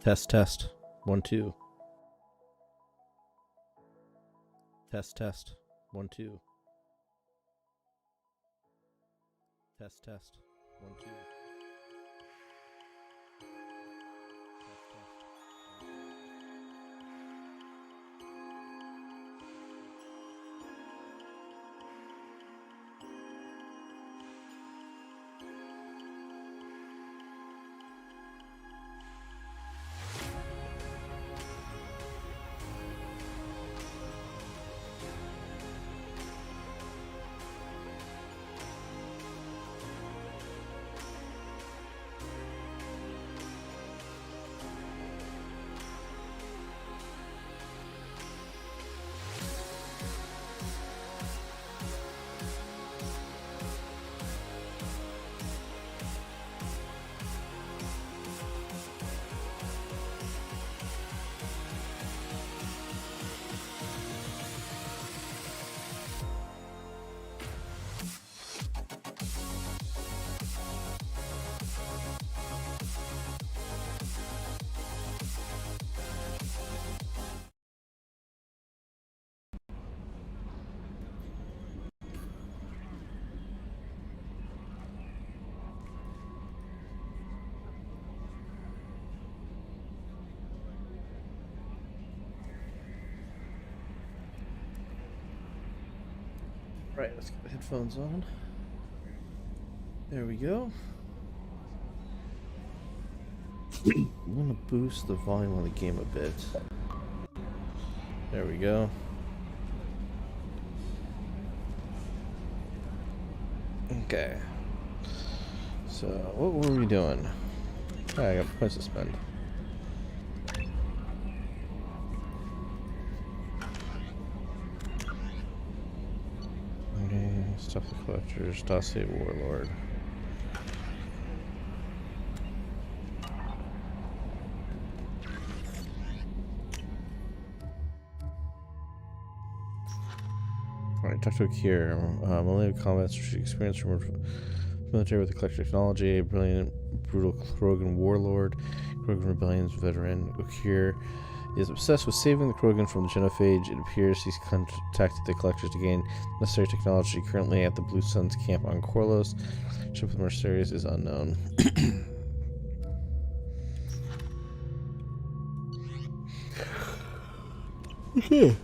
Test, test. 1, 2. Test, test. 1, 2. Test, test. 1, 2. Right, let's get the headphones on. There we go. I'm gonna boost the volume on the game a bit. There we go. Okay. So, what were we doing? Oh, I got points to spend. Okay, stuff the collectors, dossier warlord. Alright, talk to Akir. Millennium combat strategic experience from military with the collector technology, a brilliant, brutal Krogan warlord, Krogan rebellions veteran. Akir is obsessed with saving the Krogan from the genophage. It appears he's contacted the collectors to gain necessary technology. Currently at the Blue Suns camp on Corlos. Ship with mercenaries is unknown. Okay.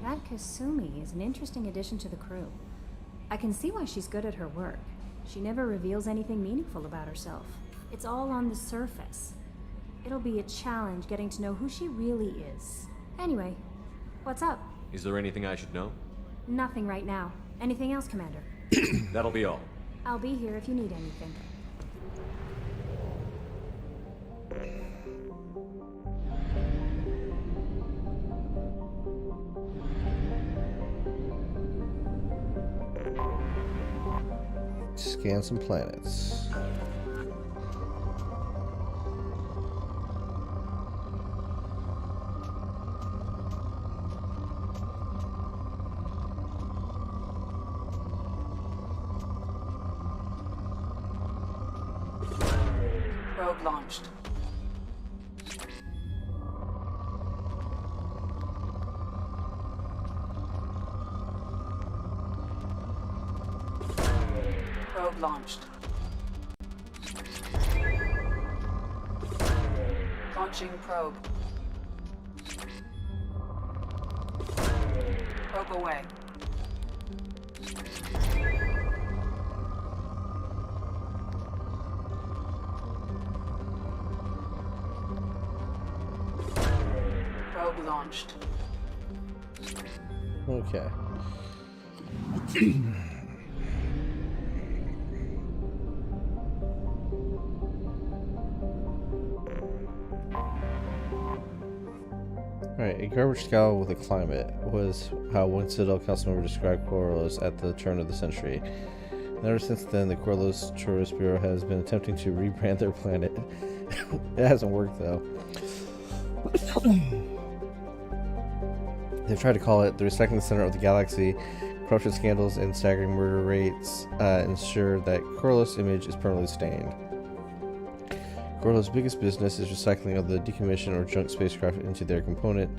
That Kasumi is an interesting addition to the crew. I can see why she's good at her work. She never reveals anything meaningful about herself. It's all on the surface. It'll be a challenge getting to know who she really is. Anyway, what's up? Is there anything I should know? Nothing right now. Anything else, Commander? That'll be all. I'll be here if you need anything. Scan some planets. Probe launched. Probe launched. Launching probe. Probe away. Probe launched. Okay. Alright, a garbage scow with a climate was how one Citadel council member described Corlos at the turn of the century. And ever since then, the Corlos Tourist Bureau has been attempting to rebrand their planet. It hasn't worked, though. They've tried to call it the recycling center of the galaxy. Corruption scandals and staggering murder rates ensure that Corlos' image is permanently stained. Corlos' biggest business is recycling of the decommissioned or junk spacecraft into their component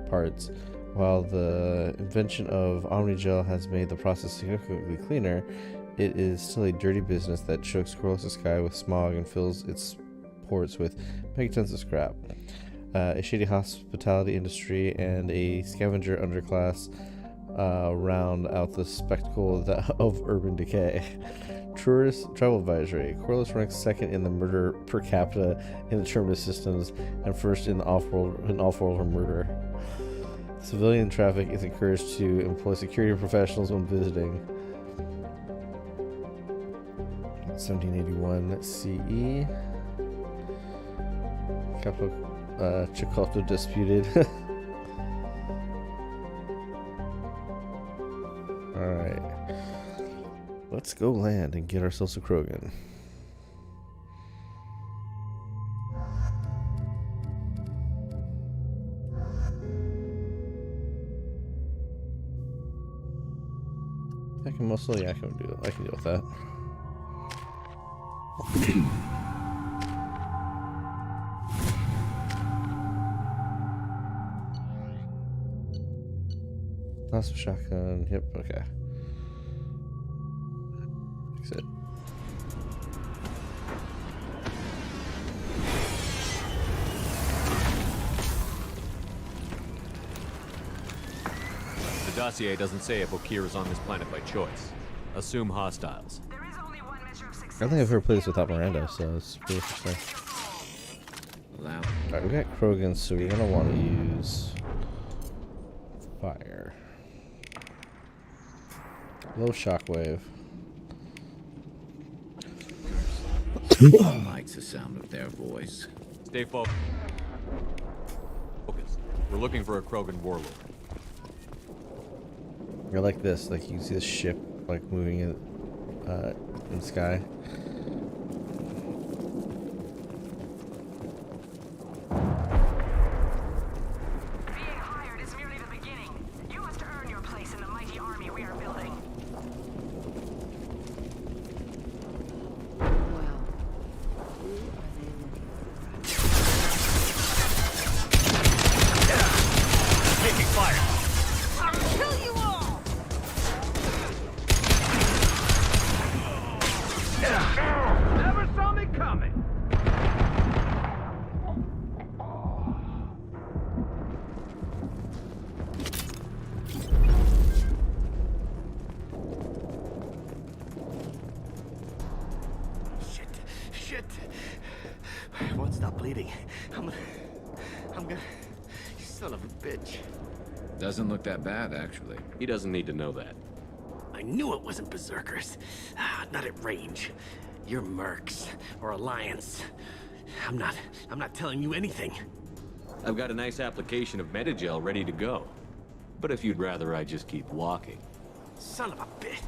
parts. While the invention of Omnigel has made the process significantly cleaner, it is still a dirty business that chokes Corlos' sky with smog and fills its ports with megatons of scrap. A shady hospitality industry and a scavenger underclass round out the spectacle of urban decay. Tourist travel advisory. Corlos ranks second in the murder per capita in the Terminus systems and first in the off-world murder. Civilian traffic is encouraged to employ security professionals when visiting. 1781 CE. Capital Chakotho disputed. Alright. Let's go land and get ourselves a Krogan. I can mostly, I can deal with that. Lots of shotgun. Yep. Okay. Fix it. The dossier doesn't say if Okir is on this planet by choice. Assume hostiles. There is only one measure of success. I don't think I've ever played this without Miranda, so it's pretty interesting. Alright, we got Krogan, so we're gonna want to use fire. Low shockwave. Likes the sound of their voice. Stay focused. We're looking for a Krogan warlord. I like this, like you can see the ship like moving in the sky. Being hired is merely the beginning. You must earn your place in the mighty army we are building. Well, who are they looking Taking fire! I'll kill you all! Never saw me coming. Shit. Won't stop bleeding. I'm gonna. You son of a bitch. Doesn't look that bad, actually. He doesn't need to know that. I knew it wasn't berserkers. Not at range. You're mercs or Alliance. I'm not telling you anything. I've got a nice application of Metagel ready to go. But if you'd rather I just keep walking. Son of a bitch.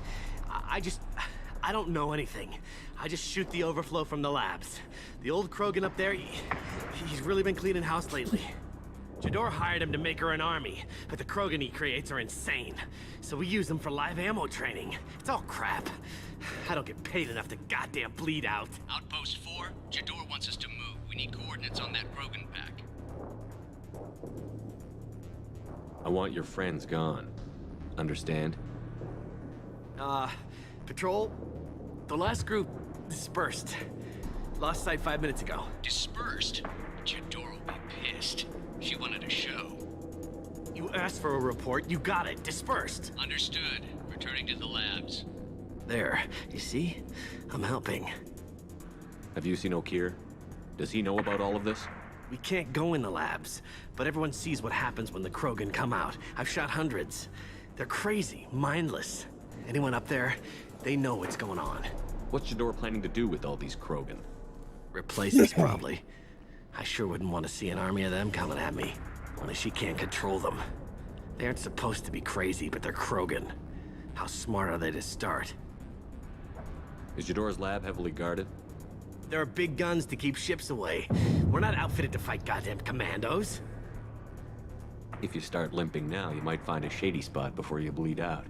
I don't know anything. I just shoot the overflow from the labs. The old Krogan up there, he's really been cleaning house lately. Jador hired him to make her an army, but the Krogan he creates are insane. So we use them for live ammo training. It's all crap. I don't get paid enough to goddamn bleed out. Outpost 4, Jador wants us to move. We need coordinates on that Krogan pack. I want your friends gone. Understand? Patrol, the last group dispersed. Lost sight 5 minutes ago. Dispersed? Jador will be pissed. She wanted a show. You asked for a report, you got it. Dispersed. Understood. Returning to the labs. There, you see? I'm helping. Have you seen Okeer? Does he know about all of this? We can't go in the labs, but everyone sees what happens when the Krogan come out. I've shot hundreds. They're crazy, mindless. Anyone up there, they know what's going on. What's Jador planning to do with all these Krogan? Replace us, probably. I sure wouldn't want to see an army of them coming at me. Only she can't control them. They aren't supposed to be crazy, but they're Krogan. How smart are they to start? Is Jador's lab heavily guarded? There are big guns to keep ships away. We're not outfitted to fight goddamn commandos. If you start limping now, you might find a shady spot before you bleed out.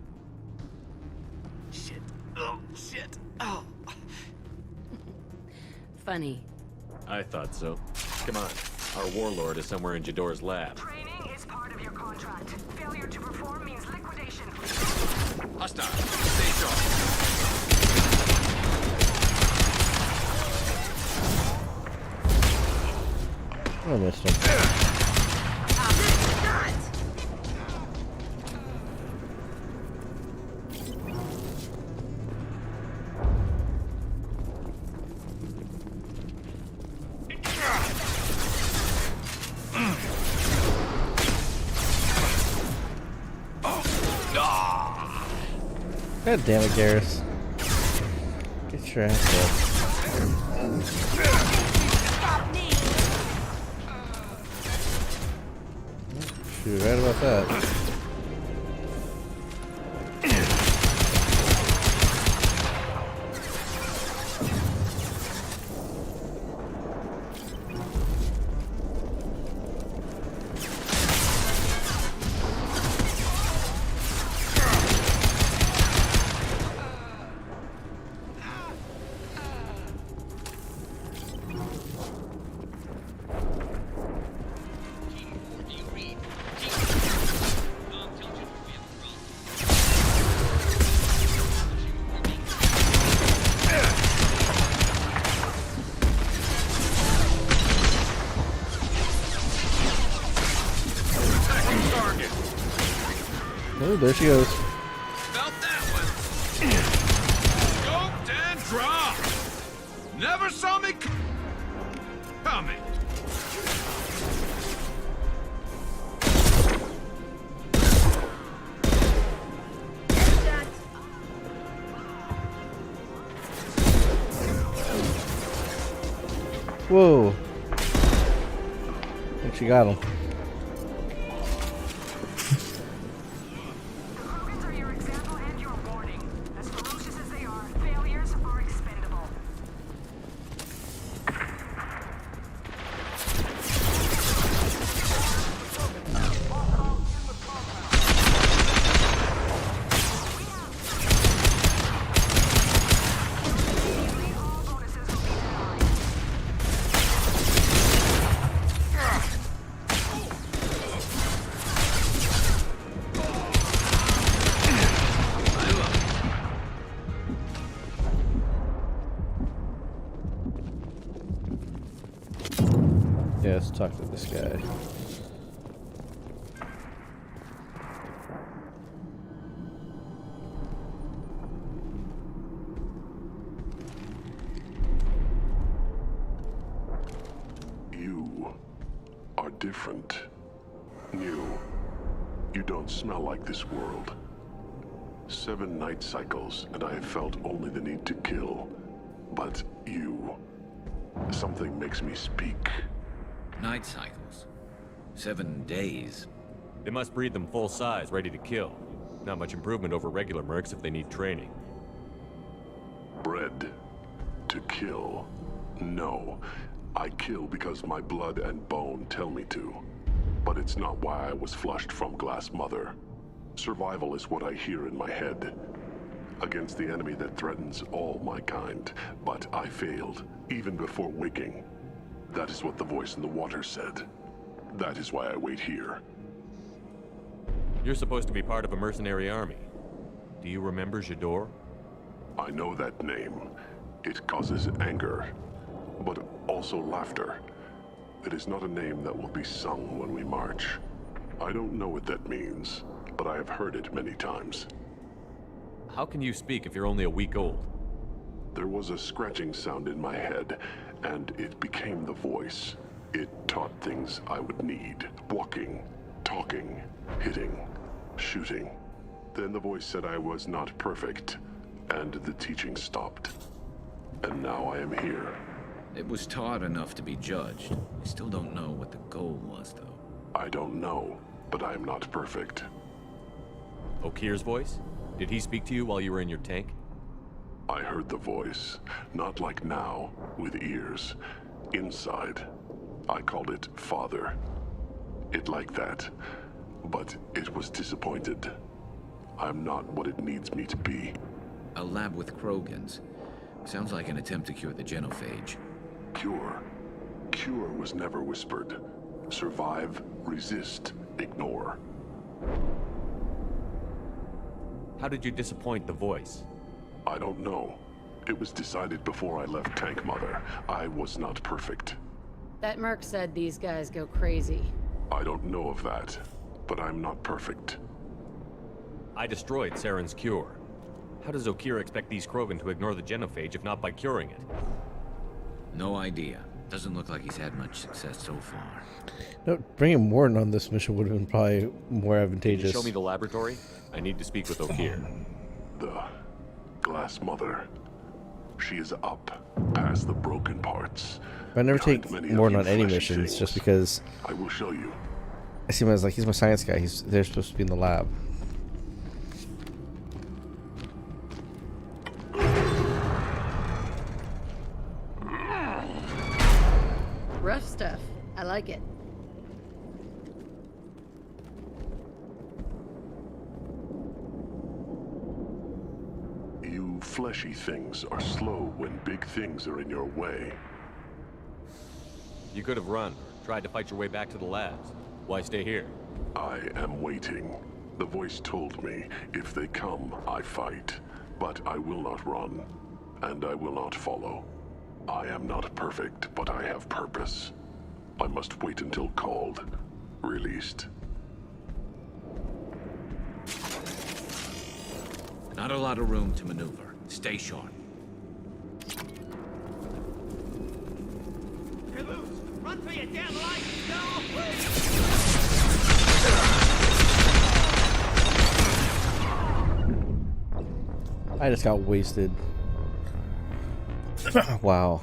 Shit. Oh, shit. Oh. Funny. I thought so. Come on. Our warlord is somewhere in Jador's lab. Training is part of your contract. Failure to perform means liquidation. Hostile. Stay sharp. I missed him. God damn it, Garrus. Get your ass up. Shoot, right about that. Oh, there she goes. Felt that one. Scoped and dropped. Never saw me coming. Whoa. I think she got him. Krogans are your example and your warning. As ferocious as they are, failures are expendable. All bonuses will be denied. Yeah, let's talk to this guy. You are different. New. You don't smell like this world. 7 night cycles, and I have felt only the need to kill. But you... something makes me speak. Night cycles. 7 days. They must breed them full size, ready to kill. Not much improvement over regular mercs if they need training. Bred to kill. No. I kill because my blood and bone tell me to. but it's not why I was flushed from Glass Mother. Survival is what I hear in my head. Against the enemy that threatens all my kind, but I failed, even before waking. That is what the voice in the water said. That is why I wait here. You're supposed to be part of a mercenary army. Do you remember J'dor? I know that name. It causes anger, but also laughter. It is not a name that will be sung when we march. I don't know what that means, but I have heard it many times. How can you speak if you're only a week old? There was a scratching sound in my head, and it became the voice. It taught things I would need. Walking, talking, hitting, shooting. Then the voice said I was not perfect, and the teaching stopped. And now I am here. It was taught enough to be judged. We still don't know what the goal was, though. I don't know, but I am not perfect. Okir's voice? Did he speak to you while you were in your tank? I heard the voice, not like now, with ears. Inside. I called it Father. It like that, but it was disappointed. I'm not what it needs me to be. A lab with Krogans. Sounds like an attempt to cure the genophage. Cure. Cure was never whispered. Survive, resist, ignore. How did you disappoint the voice? I don't know. It was decided before I left Tank Mother. I was not perfect. That merc said these guys go crazy. I don't know of that, but I'm not perfect. I destroyed Saren's cure. How does Okir expect these Krogan to ignore the genophage if not by curing it? No idea. Doesn't look like he's had much success so far. No, bringing Morton on this mission would have been probably more Can you advantageous. show me the laboratory? I need to speak with Okir. The Glass Mother. She is up, past the broken parts. I never behind take many of Morton you on any fleshy missions things. just because I will show you. I see him as like he's my science guy. They're supposed to be in the lab. Rough stuff. I like it. You fleshy things are slow when big things are in your way. You could have run, tried to fight your way back to the labs. Why stay here? I am waiting. The voice told me, if they come, I fight. But I will not run, and I will not follow. I am not perfect, but I have purpose. I must wait until called, released. Not a lot of room to maneuver. Stay sharp. You're loose! Run for your damn life! No! I just got wasted. Wow.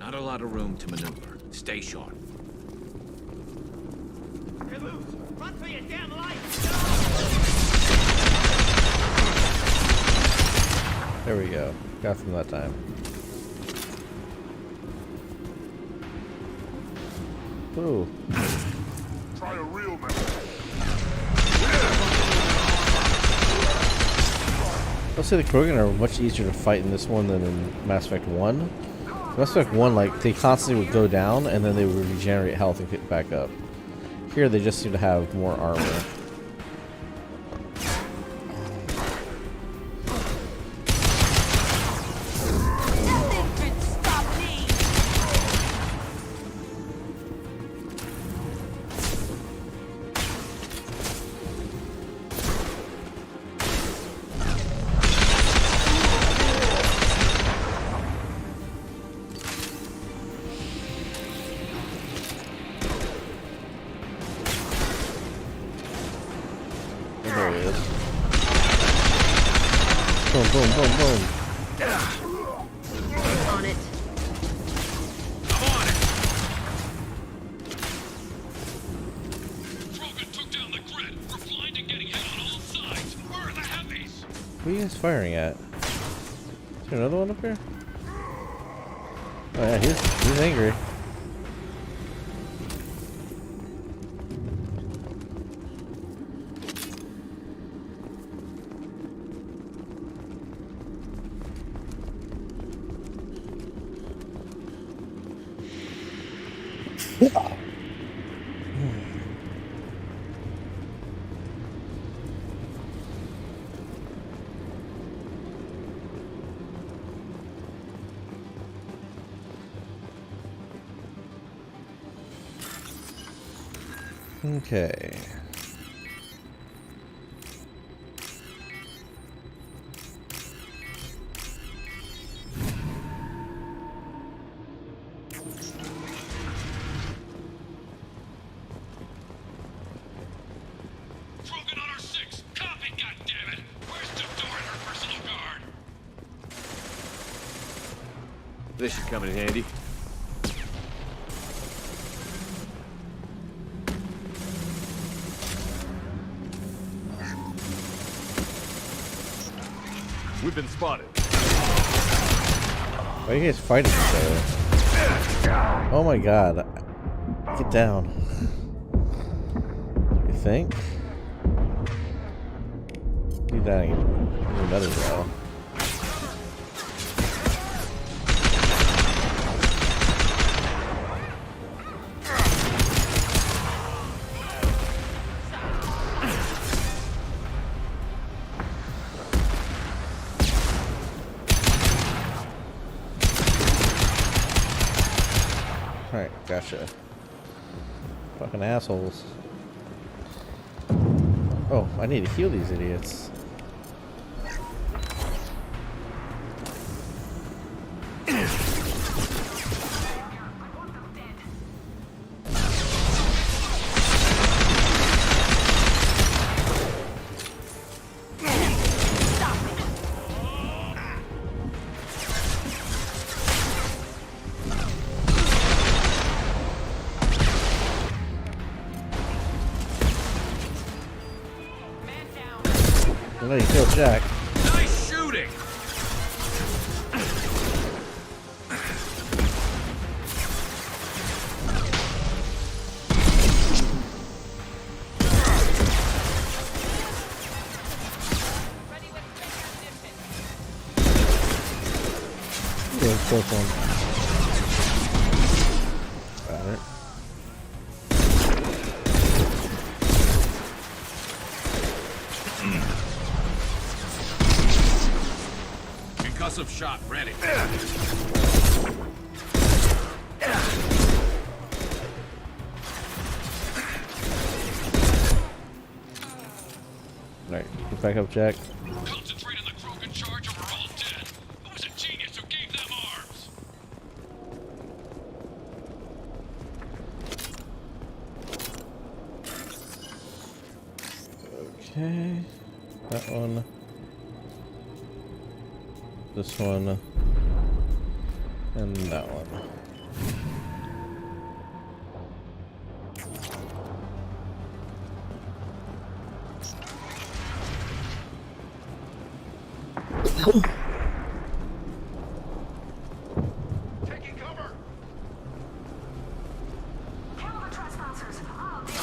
Not a lot of room to maneuver. Stay sharp. You're loose! Run for your damn life! There we go. Got from that time. Ooh. Try a real man. I'll say the Krogan are much easier to fight in this one than in Mass Effect 1. Mass Effect 1, like, they constantly would go down and then they would regenerate health and get back up. Here, they just seem to have more armor. There he is. Boom, boom, boom, boom. On it. I'm on it! Krogan took down the grid. We're blind and getting hit on all sides. Where are the heavies? What are you guys firing at? Is there another one up here? Oh yeah, he's angry. Okay. Krogan on our 6. Copy, goddammit. Where's Tadora and her personal guard? This should come in handy. We've been spotted. Why are you guys fighting each other? Oh my god. Get down. You think? Do that even better though. Alright, gotcha. Fucking assholes. Oh, I need to heal these idiots. I'm gonna kill Jack. Nice shooting! Yeah, close one. Got it. Concussive shot ready. Alright, get back up, Jack. Concentrate on the Krogan charge or we're all dead. Who was a genius who gave them arms? Okay. That one. This one. And that one. Taking cover! Kill the trespassers. I'll deal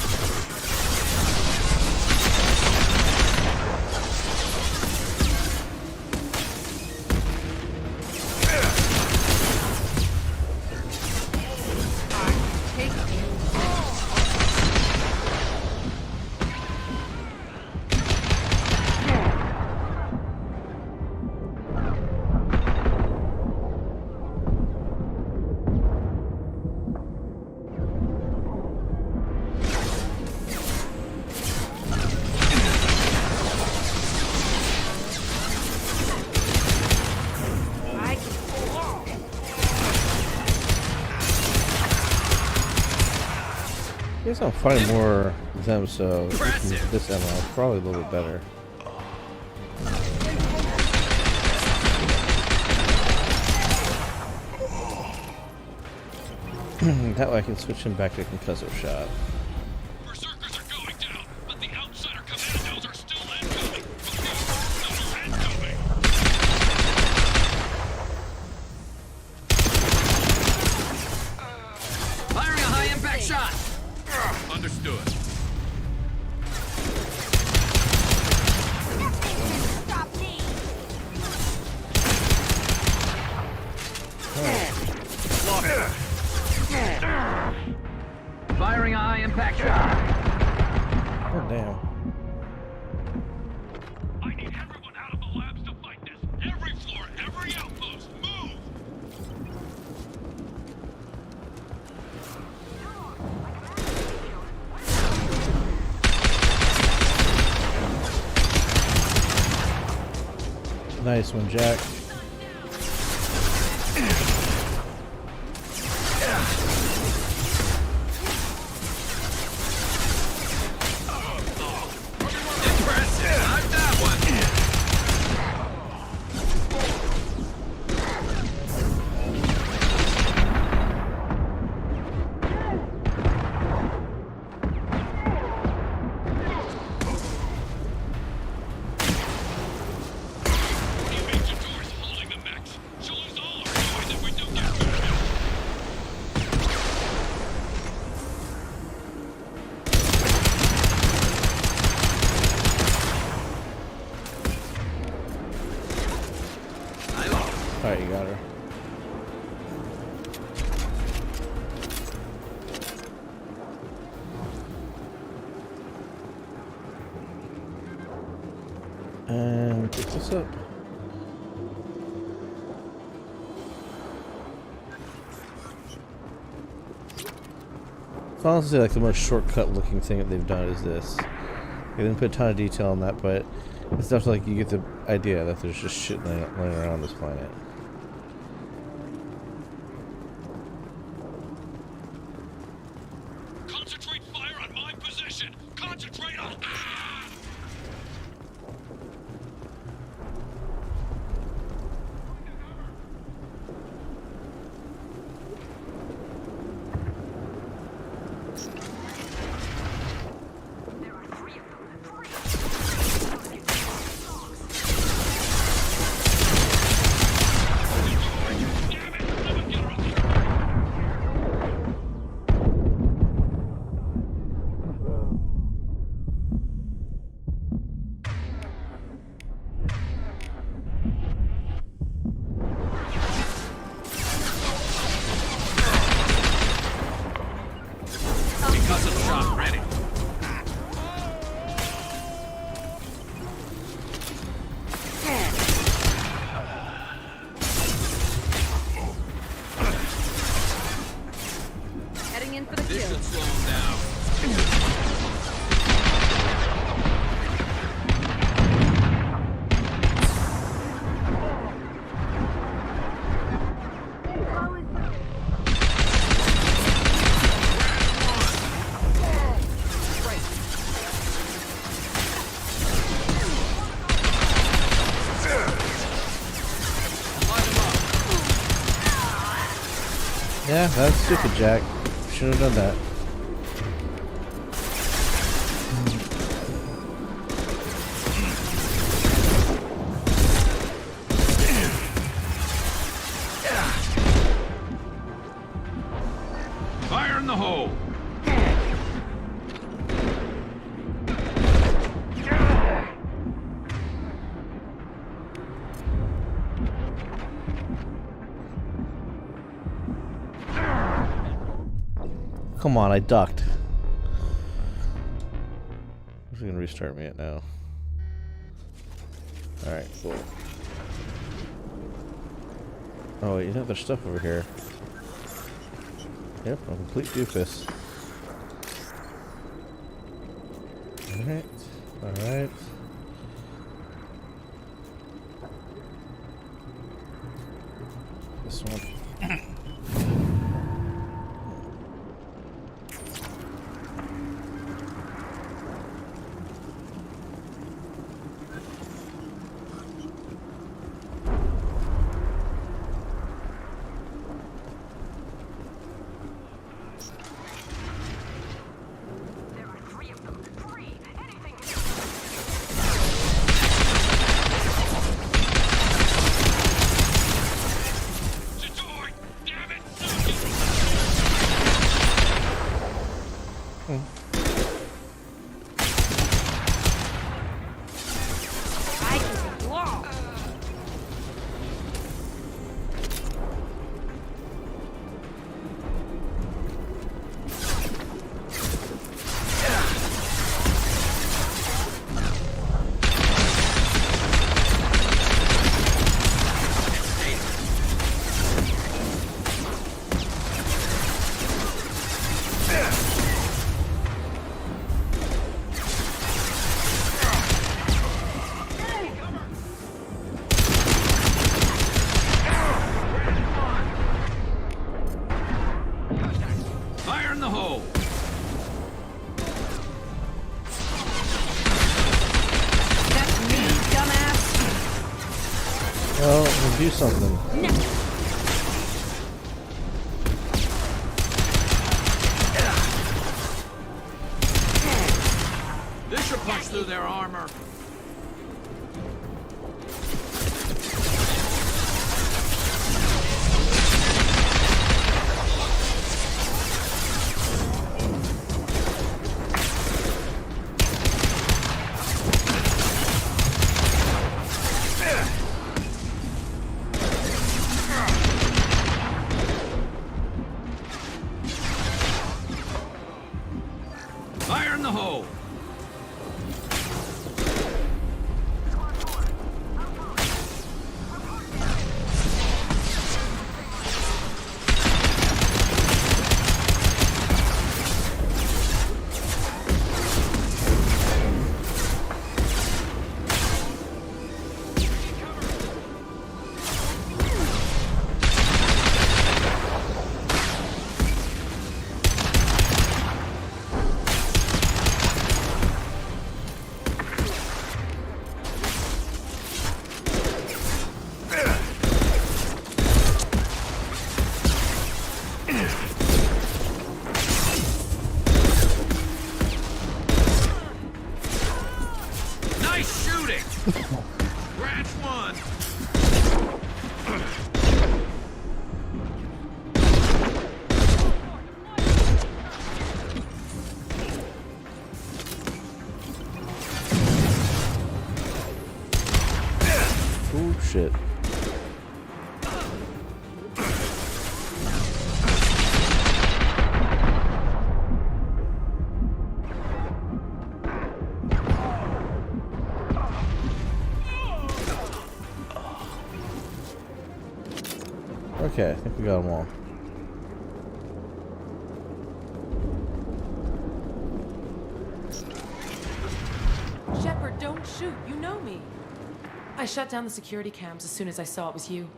I guess I'm fighting more of them, so this ammo is probably a little bit better. That way I can switch him back to concussive shot. Berserkers are going down, but the outsider commandos are still incoming. Okay, incoming. Firing a high impact shot. Oh damn. I need everyone out of the labs to fight this. Every floor, every outpost, move! Nice one, Jack. Alright, you got her. And pick this up. It's honestly like the most shortcut looking thing that they've done is this. They didn't put a ton of detail on that, but it's definitely like you get the idea that there's just shit laying around on this planet. Concentrate fire on my position! Concentrate on... Heading in for the kill. This should slow him down. Yeah, that's stupid, Jack. Should have done that. Fire in the hole! Come on, I ducked. Who's gonna restart me at now? Alright, cool. Oh, you know, there's stuff over here. Yep, a complete doofus. Alright, alright. This one. do something. This should punch through their armor. Fire in the hole! Nice shooting! Branch one! Oh shit. Okay, I think we got them all. Shepard, don't shoot. You know me. I shut down the security cams as soon as I saw it was you.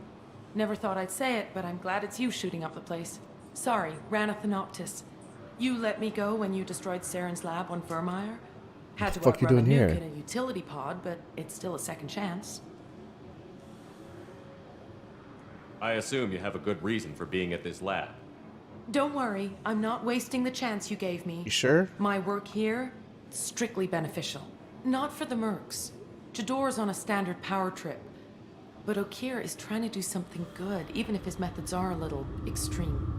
Never thought I'd say it, but I'm glad it's you shooting up the place. Sorry, Raneth the Noctis. You let me go when you destroyed Saren's lab on Vermeer. Had to What the fuck you outrun a doing nuke here? in a utility pod, but it's still a second chance. I assume you have a good reason for being at this lab. Don't worry, I'm not wasting the chance you gave me. You sure? My work here, strictly beneficial. Not for the mercs. Jador's on a standard power trip. But Okeer is trying to do something good, even if his methods are a little extreme.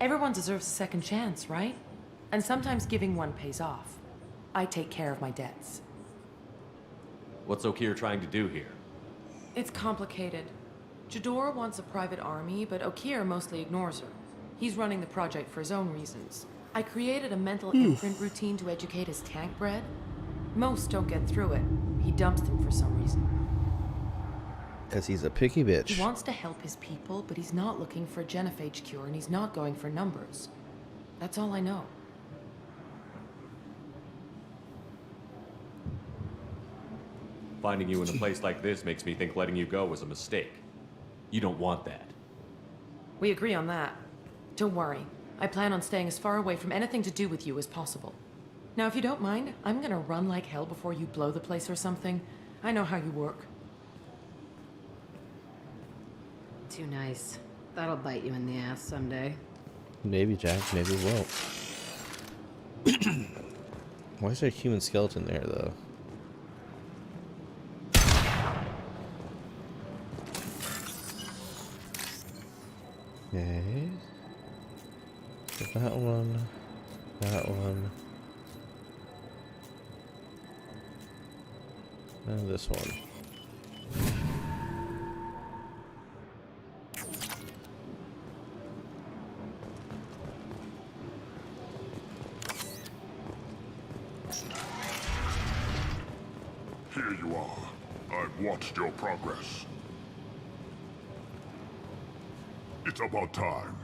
Everyone deserves a second chance, right? And sometimes giving one pays off. I take care of my debts. What's Okeer trying to do here? It's complicated. Jador wants a private army, but Okeer mostly ignores her. He's running the project for his own reasons. I created a mental imprint routine to educate his tank bred. Most don't get through it. He dumps them for some reason. Because he's a picky bitch. He wants to help his people, but he's not looking for a genophage cure, and he's not going for numbers. That's all I know. Finding you in a place like this makes me think letting you go was a mistake. You don't want that. We agree on that. Don't worry. I plan on staying as far away from anything to do with you as possible. Now, if you don't mind, I'm gonna run like hell before you blow the place or something. I know how you work. Too nice. That'll bite you in the ass someday. Maybe, Jack. Maybe it won't. Why is there a human skeleton there, though? Okay. So that one. That one. And this one. Here you are. I've watched your progress. It's about time.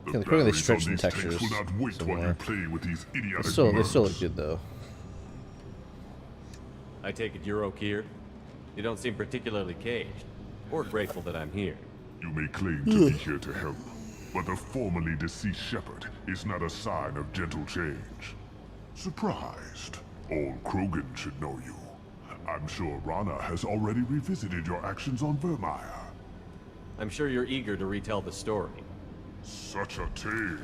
Yeah, they're clearly batteries stretching on these textures tanks will not wait some while more. you play with these idiotic They still mercs. look good, though. I take it you're Okeer? You don't seem particularly caged, or grateful that I'm here. You may claim to be here to help, but the formerly deceased Shepard is not a sign of gentle change. Surprised? All Krogan should know you. I'm sure Rana has already revisited your actions on Vermeer. I'm sure you're eager to retell the story. Such a tale.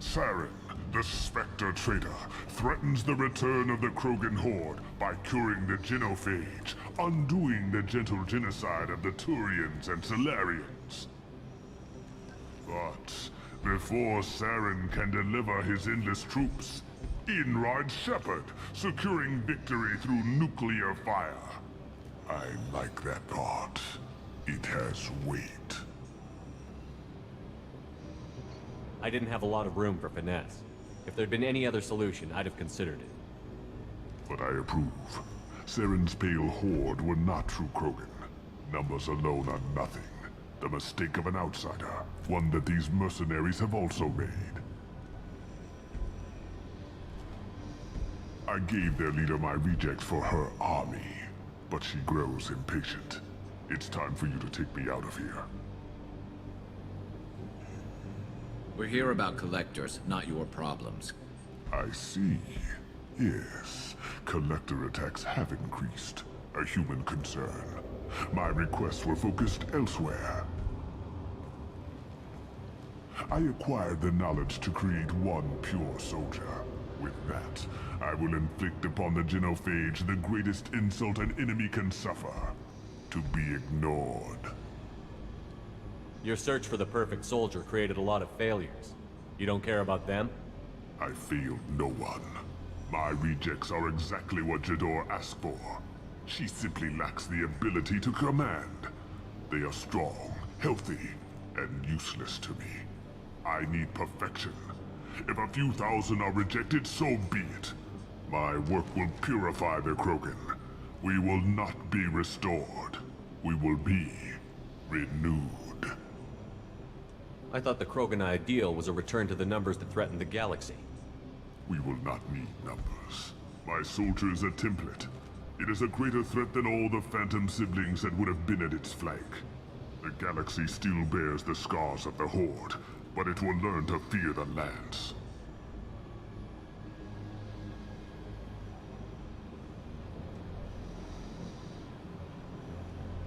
Saren, the Spectre Traitor, threatens the return of the Krogan Horde by curing the genophage, undoing the gentle genocide of the Turians and Solarians. But before Saren can deliver his endless troops, in rides Shepard, securing victory through nuclear fire. I like that part. It has weight. I didn't have a lot of room for finesse. If there'd been any other solution, I'd have considered it. But I approve. Saren's pale horde were not true Krogan. Numbers alone are nothing. The mistake of an outsider. One that these mercenaries have also made. I gave their leader my rejects for her army, but she grows impatient. It's time for you to take me out of here. We're here about collectors, not your problems. I see. Yes, collector attacks have increased. A human concern. My requests were focused elsewhere. I acquired the knowledge to create one pure soldier. With that, I will inflict upon the genophage the greatest insult an enemy can suffer. To be ignored. Your search for the perfect soldier created a lot of failures. You don't care about them? I failed no one. My rejects are exactly what Jador asked for. She simply lacks the ability to command. They are strong, healthy, and useless to me. I need perfection. If a few thousand are rejected, so be it. My work will purify the Krogan. We will not be restored. We will be renewed. I thought the Krogan ideal was a return to the numbers that threatened the galaxy. We will not need numbers. My soldier is a template. It is a greater threat than all the Phantom siblings that would have been at its flank. The galaxy still bears the scars of the Horde, but it will learn to fear the Lance.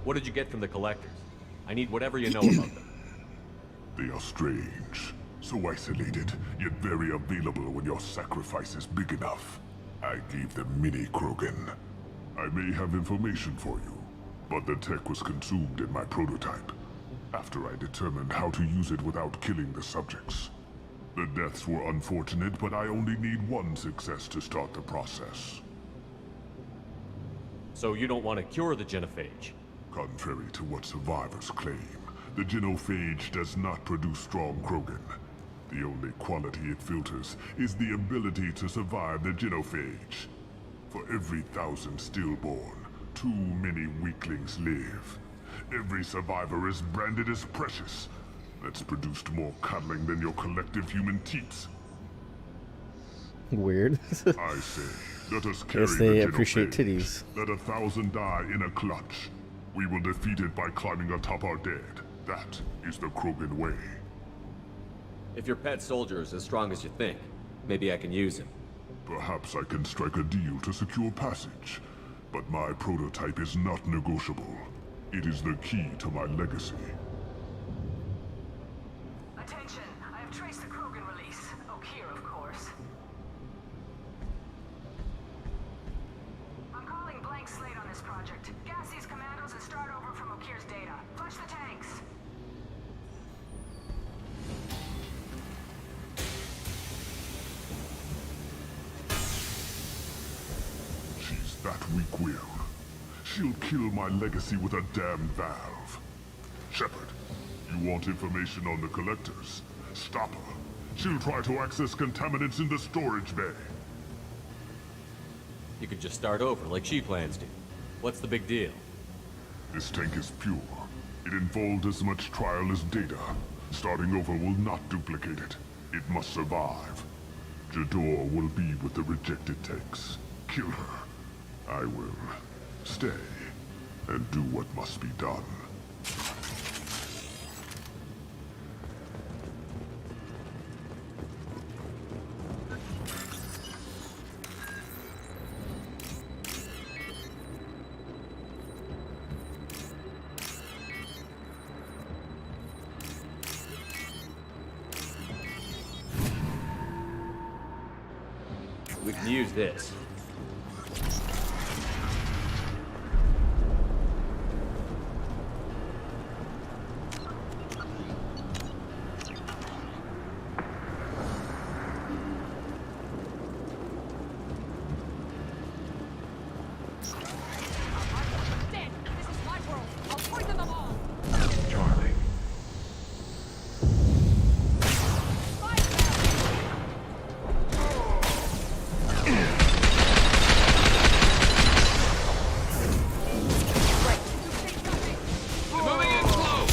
What did you get from the Collectors? I need whatever you know about them. They are strange. So isolated, yet very available when your sacrifice is big enough. I gave them mini Krogan. I may have information for you, but the tech was consumed in my prototype, after I determined how to use it without killing the subjects. The deaths were unfortunate, but I only need one success to start the process. So you don't want to cure the genophage? Contrary to what survivors claim, the genophage does not produce strong Krogan. The only quality it filters is the ability to survive the genophage. For every 1,000 stillborn, too many weaklings live. Every survivor is branded as precious. That's produced more cuddling than your collective human teats. Weird. I say, let us carry Guess they the appreciate genophage. titties. Let 1,000 die in a clutch. We will defeat it by climbing atop our dead. That is the Krogan way. If your pet soldier is as strong as you think, maybe I can use him. Perhaps I can strike a deal to secure passage. But my prototype is not negotiable. It is the key to my legacy. Attention, I have traced the Krogan release. Okeer, of course. I'm calling blank slate on this project. Gas these commandos and start over from Okeer's data. Flush the tanks. She's that weak-willed. She'll kill my legacy with a damn valve. Shepard, you want information on the Collectors? Stop her. She'll try to access contaminants in the storage bay. You could just start over like she plans to. What's the big deal? This tank is pure. It involved as much trial as data. Starting over will not duplicate it. It must survive. Jador will be with the rejected tanks. Kill her. I will stay and do what must be done. Use this. Charlie. Moving in slow.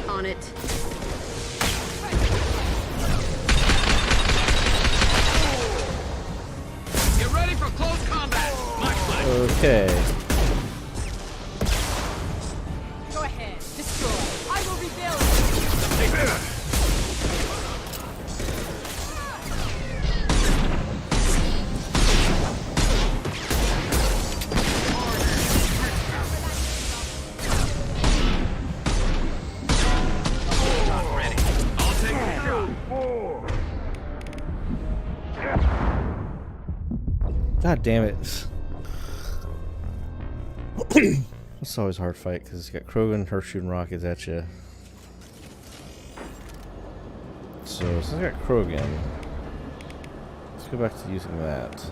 On it. Get ready for close combat. My pleasure. Okay. Go ahead. Destroy. I will rebuild. Not ready. I'll take the shot. God damn it. It's always a hard fight because you got Krogan, her shooting rockets at you. So, since I got Krogan, let's go back to using that.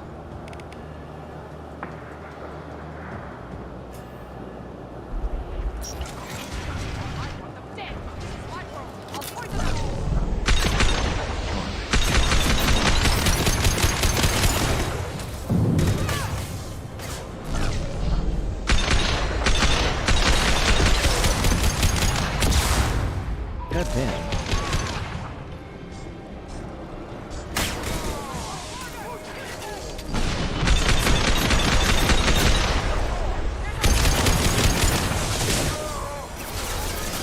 God damn.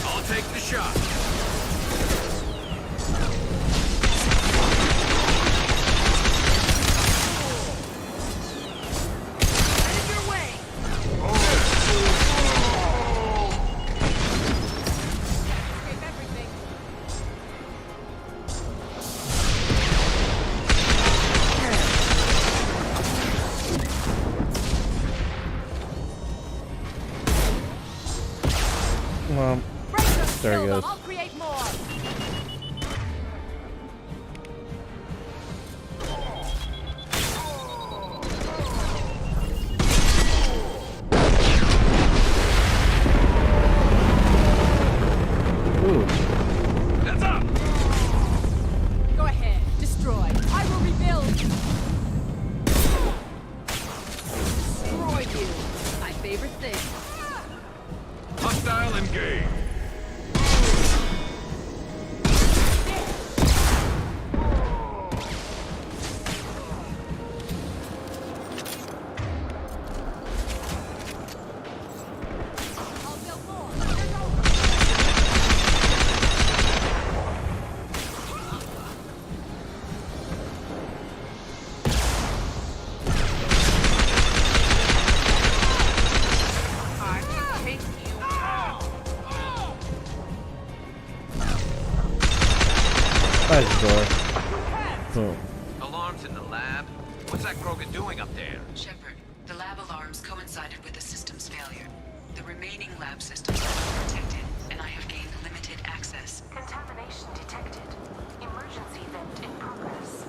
I'll take the shot. Headed your way. Escape everything. Well, Break them, there he kill them. goes. I'll create more. Ooh. Heads up. Go ahead. Destroy. I will rebuild. Destroy you. My favorite thing. Hostile engage. I'll build more. I take you out. Nice door. Boom. Alarms in the lab? What's that Krogan doing up there? Shepard, the lab alarms coincided with the system's failure. The remaining lab systems are protected, and I have gained limited access. Contamination detected. Emergency vent in progress.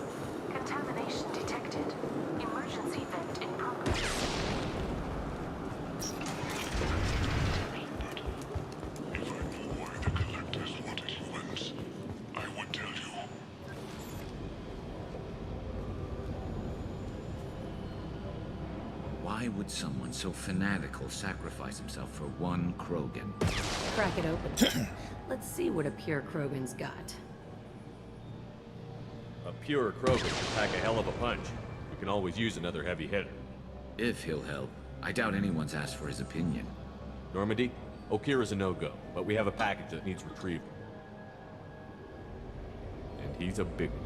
Contamination detected. Emergency vent in progress. If I knew why the collectors wanted humans, I would tell you. Why would someone so fanatical sacrifice himself for one Krogan? Crack it open. Let's see what a pure Krogan's got. A pure Krogan can pack a hell of a punch. We can always use another heavy hitter. If he'll help. I doubt anyone's asked for his opinion. Normandy, Okira's a no-go, but we have a package that needs retrieval. And he's a big one.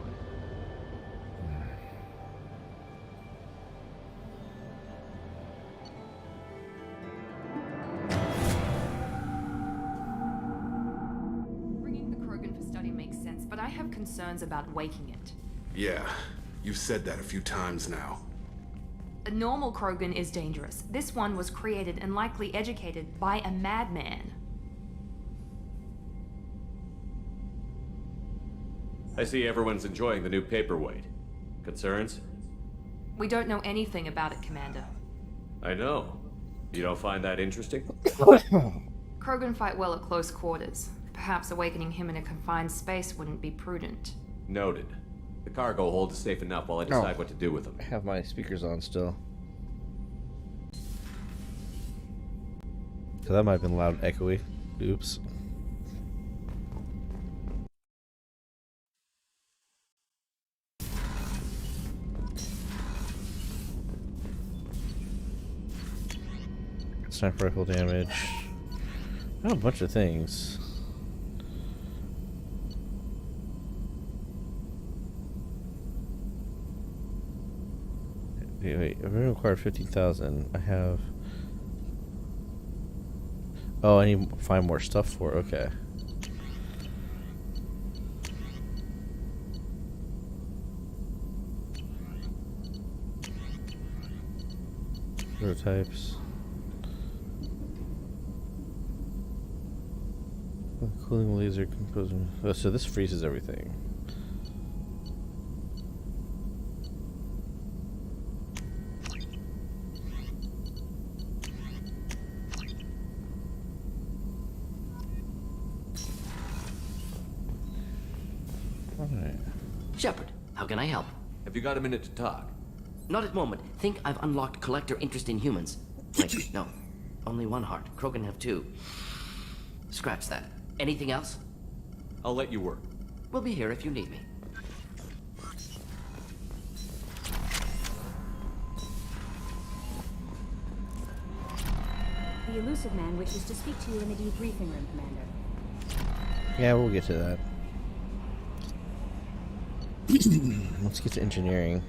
Bringing the Krogan for study makes sense, but I have concerns about waking it. Yeah, you've said that a few times now. A normal Krogan is dangerous. This one was created and likely educated by a madman. I see everyone's enjoying the new paperweight. Concerns? We don't know anything about it, Commander. I know. You don't find that interesting? Krogan fight well at close quarters. Perhaps awakening him in a confined space wouldn't be prudent. Noted. The cargo hold is safe enough while I decide what to do with them. I have my speakers on still. So that might have been loud and echoey. Oops. Sniper rifle damage. Oh, a bunch of things. Wait, I've already acquired 15,000. I have... Oh, I need to find more stuff for it. Okay. Prototypes. Cooling laser composing. Oh, so this freezes everything. Alright. Shepard, how can I help? Have you got a minute to talk? Not at the moment. Think I've unlocked collector interest in humans. Wait, no. Only one heart. Krogan have two. Scratch that. Anything else? I'll let you work. We'll be here if you need me. The Elusive Man wishes to speak to you in the debriefing room, Commander. Yeah, we'll get to that. Let's get to engineering.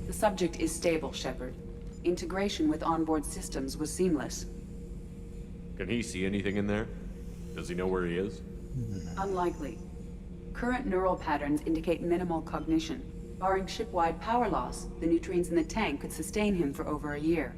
The subject is stable, Shepard. Integration with onboard systems was seamless. Can he see anything in there? Does he know where he is? Unlikely. Current neural patterns indicate minimal cognition. Barring ship-wide power loss, the nutrients in the tank could sustain him for over a year.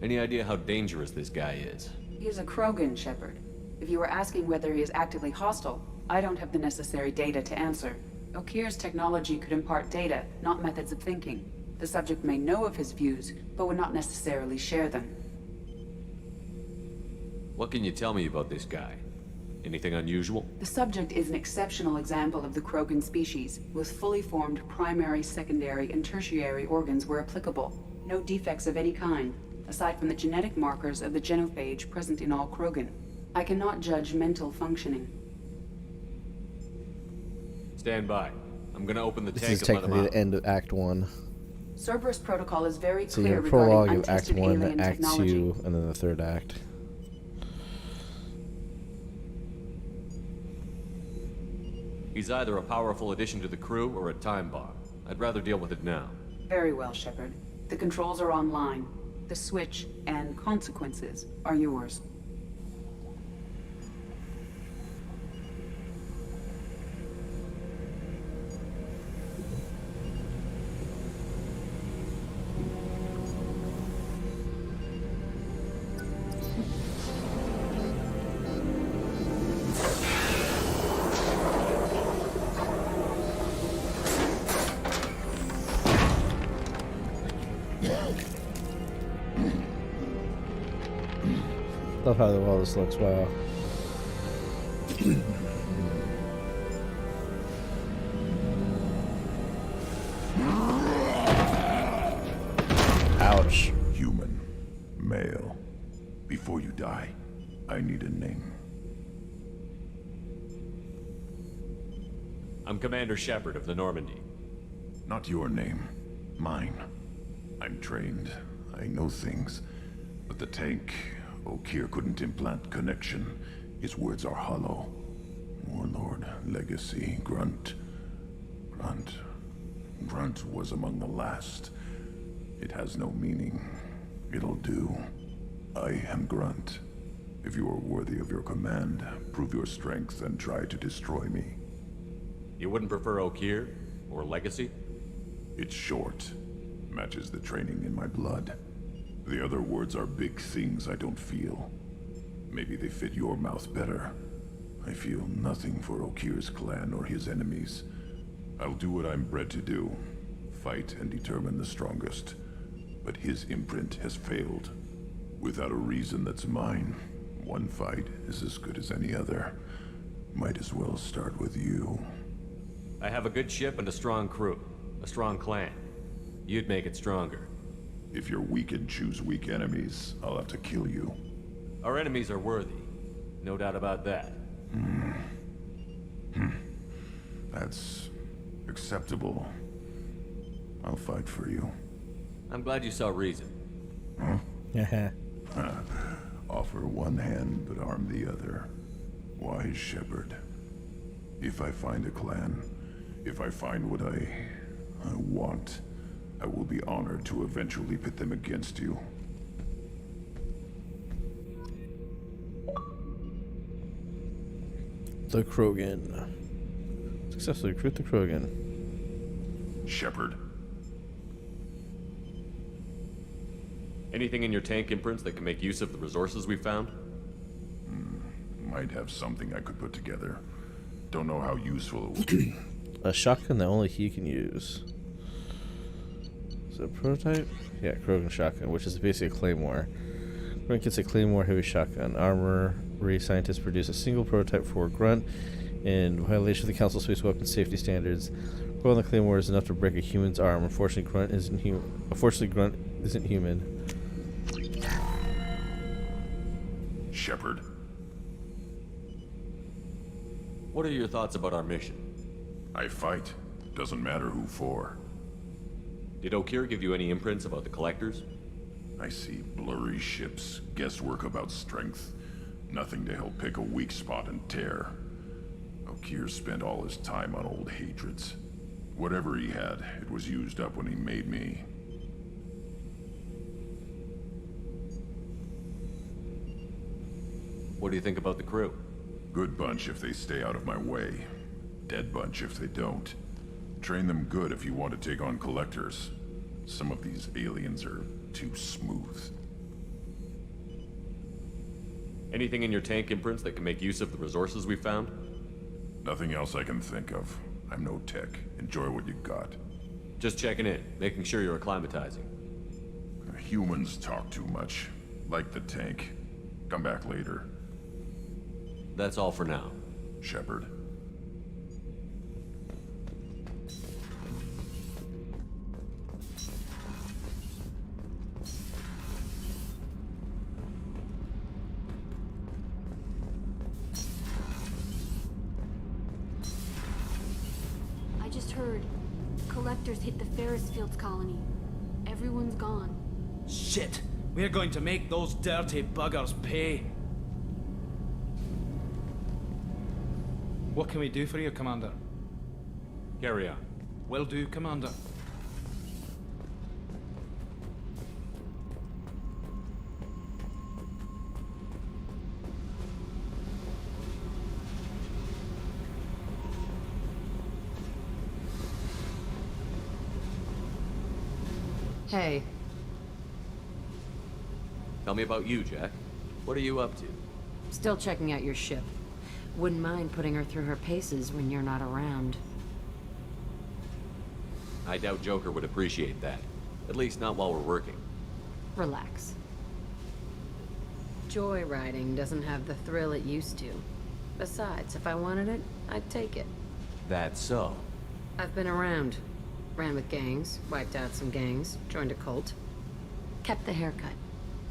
Any idea how dangerous this guy is? He is a Krogan, Shepard. If you were asking whether he is actively hostile, I don't have the necessary data to answer. Okir's technology could impart data, not methods of thinking. The subject may know of his views, but would not necessarily share them. What can you tell me about this guy? Anything unusual? The subject is an exceptional example of the Krogan species, with fully formed primary, secondary, and tertiary organs where applicable. No defects of any kind, aside from the genetic markers of the genophage present in all Krogan. I cannot judge mental functioning. Stand by. I'm gonna open the This tank is and let him technically out. the end of Act 1. Cerberus Protocol is very So you clear have a prologue regarding of Act untested 1, alien Act technology. 2, and then the third act. He's either a powerful addition to the crew or a time bomb. I'd rather deal with it now. Very well, Shepard. The controls are online. The switch and consequences are yours. Love how well this looks, wow. Ouch. Human. before you die, I need a name. I'm Commander Shepard of the Normandy. Not your name. Mine. I'm trained. I know things. But the tank, Okeer couldn't implant connection. His words are hollow. Warlord, Legacy, Grunt. Grunt was among the last. It has no meaning. It'll do. I am Grunt. If you are worthy of your command, prove your strength and try to destroy me. You wouldn't prefer Okeer? Or Legacy? It's short. Matches the training in my blood. The other words are big things I don't feel. Maybe they fit your mouth better. I feel nothing for Okeer's clan or his enemies. I'll do what I'm bred to do. Fight and determine the strongest. But his imprint has failed. Without a reason that's mine, one fight is as good as any other. Might as well start with you. I have a good ship and a strong crew. A strong clan. You'd make it stronger. If you're weak and choose weak enemies, I'll have to kill you. Our enemies are worthy. No doubt about that. That's acceptable. I'll fight for you. I'm glad you saw reason. Huh? Offer one hand, but arm the other. Wise Shepard. If I find a clan, if I find what I want, I will be honored to eventually pit them against you. The Krogan. Successfully recruit the Krogan. Shepard. Anything in your tank imprints that can make use of the resources we found? Might have something I could put together. Don't know how useful it will be. A shotgun that only he can use. Is it a prototype? Yeah, Krogan shotgun, which is basically a claymore. Grunt gets a claymore heavy shotgun. Armory scientists produce a single prototype for Grunt in violation of the Council Space Weapons Safety Standards. Coil on the claymore is enough to break a human's arm. Unfortunately, Grunt isn't human. Shepard. What are your thoughts about our mission? I fight. Doesn't matter who for. Did Okeer give you any imprints about the Collectors? I see blurry ships, guesswork about strength. Nothing to help pick a weak spot and tear. Okeer spent all his time on old hatreds. Whatever he had, it was used up when he made me. What do you think about the crew? Good bunch if they stay out of my way. Dead bunch if they don't. Train them good if you want to take on Collectors. Some of these aliens are too smooth. Anything in your tank imprints that can make use of the resources we found? Nothing else I can think of. I'm no tech. Enjoy what you got. Just checking in, making sure you're acclimatizing. Humans talk too much. Like the tank. Come back later. That's all for now. Shepard. I just heard Collectors hit the Ferris Fields colony. Everyone's gone. Shit! We're going to make those dirty buggers pay. What can we do for you, Commander? Carry on. Will do, Commander. Hey. Tell me about you, Jack. What are you up to? Still checking out your ship. Wouldn't mind putting her through her paces when you're not around. I doubt Joker would appreciate that. At least not while we're working. Relax. Joyriding doesn't have the thrill it used to. Besides, if I wanted it, I'd take it. That's so. I've been around. Ran with gangs, wiped out some gangs, joined a cult. Kept the haircut.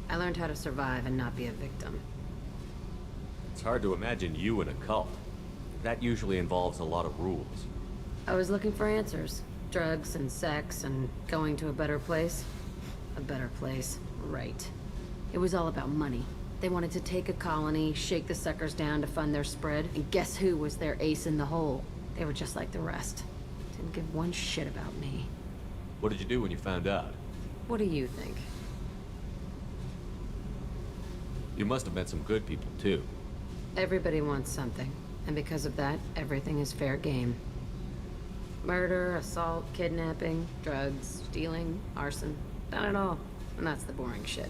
I learned how to survive and not be a victim. It's hard to imagine you in a cult. That usually involves a lot of rules. I was looking for answers. Drugs and sex and going to a better place. A better place, right. It was all about money. They wanted to take a colony, shake the suckers down to fund their spread, and guess who was their ace in the hole? They were just like the rest. Didn't give one shit about me. What did you do when you found out? What do you think? You must have met some good people, too. Everybody wants something, and because of that, everything is fair game. Murder, assault, kidnapping, drugs, stealing, arson, done it all. And that's the boring shit.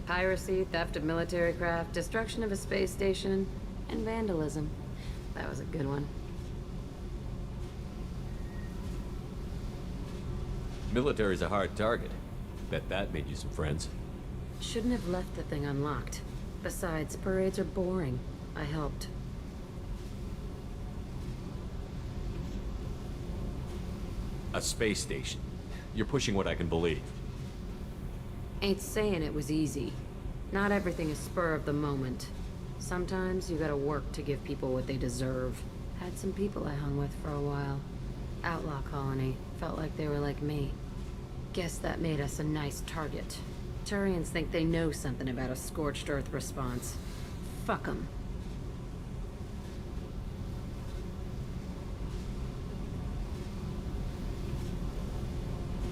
Piracy, theft of military craft, destruction of a space station, and vandalism. That was a good one. Military's a hard target. Bet that made you some friends. Shouldn't have left the thing unlocked. Besides, parades are boring. I helped. A space station. You're pushing what I can believe. Ain't saying it was easy. Not everything is spur of the moment. Sometimes you gotta work to give people what they deserve. Had some people I hung with for a while. Outlaw colony. Felt like they were like me. Guess that made us a nice target. Turians think they know something about a scorched earth response. Fuck 'em.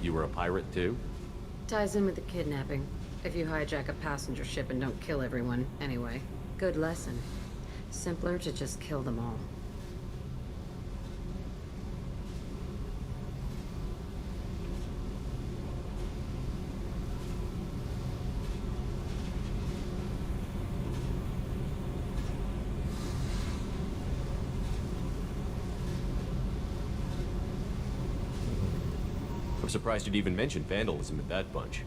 You were a pirate, too? Ties in with the kidnapping. If you hijack a passenger ship and don't kill everyone, anyway. Good lesson. Simpler to just kill them all. I'm surprised you'd even mention vandalism in that bunch.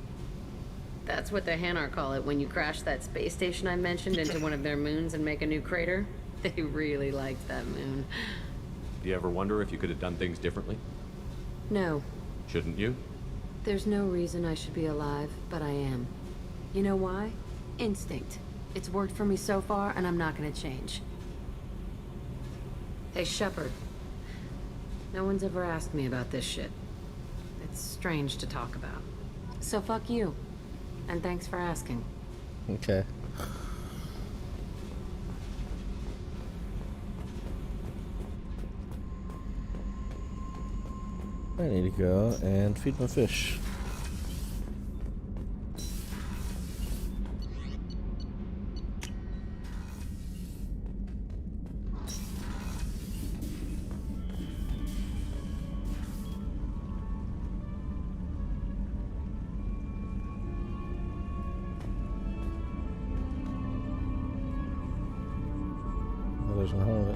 That's what the Hanar call it when you crash that space station I mentioned into one of their moons and make a new crater. They really liked that moon. Do you ever wonder if you could have done things differently? No. Shouldn't you? There's no reason I should be alive, but I am. You know why? Instinct. It's worked for me so far, and I'm not gonna change. Hey, Shepard. No one's ever asked me about this shit. It's strange to talk about. So fuck you. And thanks for asking. Okay. I need to go and feed my fish. There's no helmet.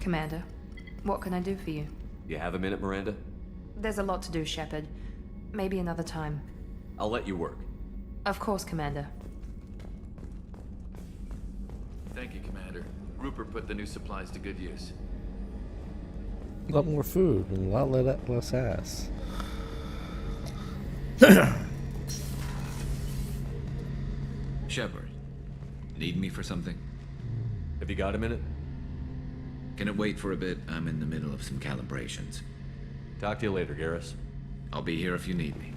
Commander, what can I do for you? You have a minute, Miranda? There's a lot to do, Shepard. Maybe another time. I'll let you work. Of course, Commander. Thank you, Commander. Rupert put the new supplies to good use. A lot more food and a lot less ass. Shepard, need me for something? Have you got a minute? Can it wait for a bit? I'm in the middle of some calibrations. Talk to you later, Garrus. I'll be here if you need me.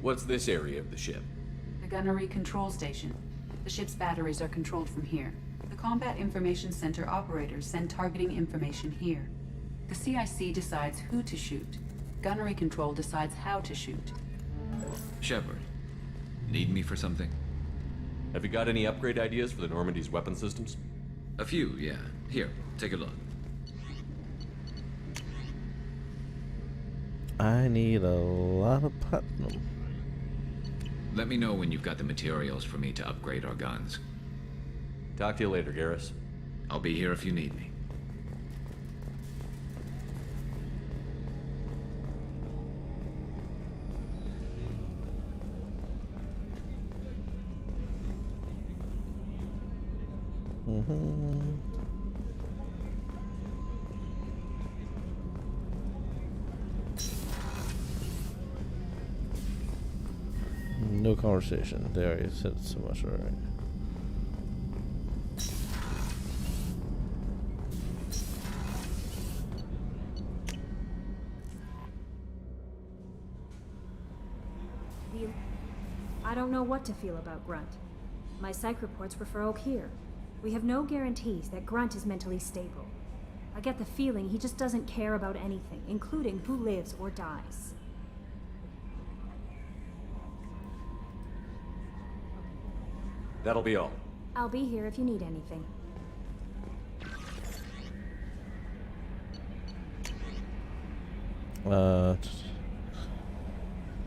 What's this area of the ship? The gunnery control station. The ship's batteries are controlled from here. The Combat Information Center operators send targeting information here. The CIC decides who to shoot. Gunnery control decides how to shoot. Shepard, need me for something? Have you got any upgrade ideas for the Normandy's weapon systems? A few, yeah. Here, take a look. I need a lot of platinum. Let me know when you've got the materials for me to upgrade our guns. Talk to you later, Garrus. I'll be here if you need me. No conversation. They already said so much already. I don't know what to feel about Grunt. My psych reports refer Okeer. We have no guarantees that Grunt is mentally stable. I get the feeling he just doesn't care about anything, including who lives or dies. That'll be all. I'll be here if you need anything.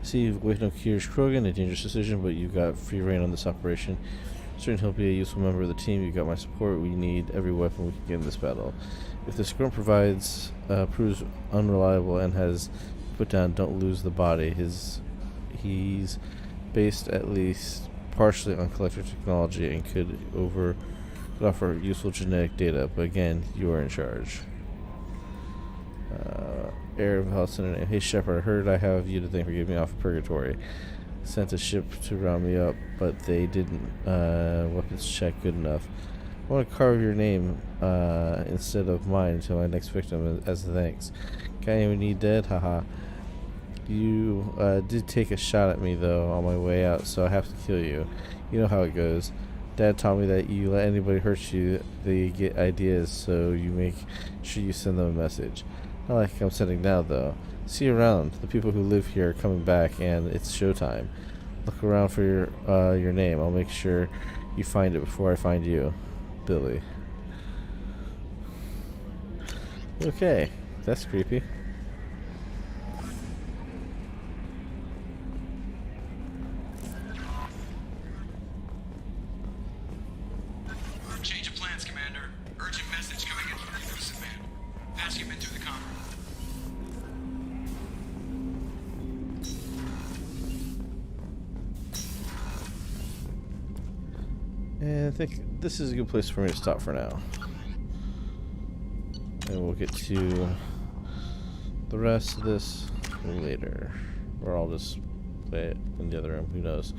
See, you've waited on Okeer's Krogan, a dangerous decision, but you've got free reign on this operation. Certain he'll be a useful member of the team. You've got my support. We need every weapon we can get in this battle. If the Grunt provides proves unreliable and has put down, don't lose the body. He's based at least partially on collector technology and could offer useful genetic data. But again, you are in charge. Heir of Halcyon. Hey Shepard, I heard I have you to thank for getting me off of purgatory. Sent a ship to round me up, but they didn't weapons check good enough. I want to carve your name instead of mine to my next victim as thanks. Got anyone need dead? Haha. You did take a shot at me though on my way out, so I have to kill you. You know how it goes. Dad taught me that you let anybody hurt you, they get ideas, so you make sure you send them a message. Not like I'm sending now though. See you around. The people who live here are coming back, and it's showtime. Look around for your name. I'll make sure you find it before I find you. Billy. Okay, that's creepy. Change of plans, Commander. Urgent message coming in from the Lucid Man. Passing him in through the comm. And I think this is a good place for me to stop for now. And we'll get to the rest of this later. Or I'll just play it in the other room, who knows.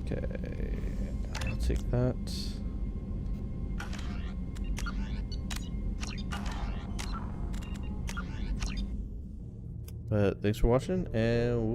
Okay, I'll take that. But thanks for watching, and we'll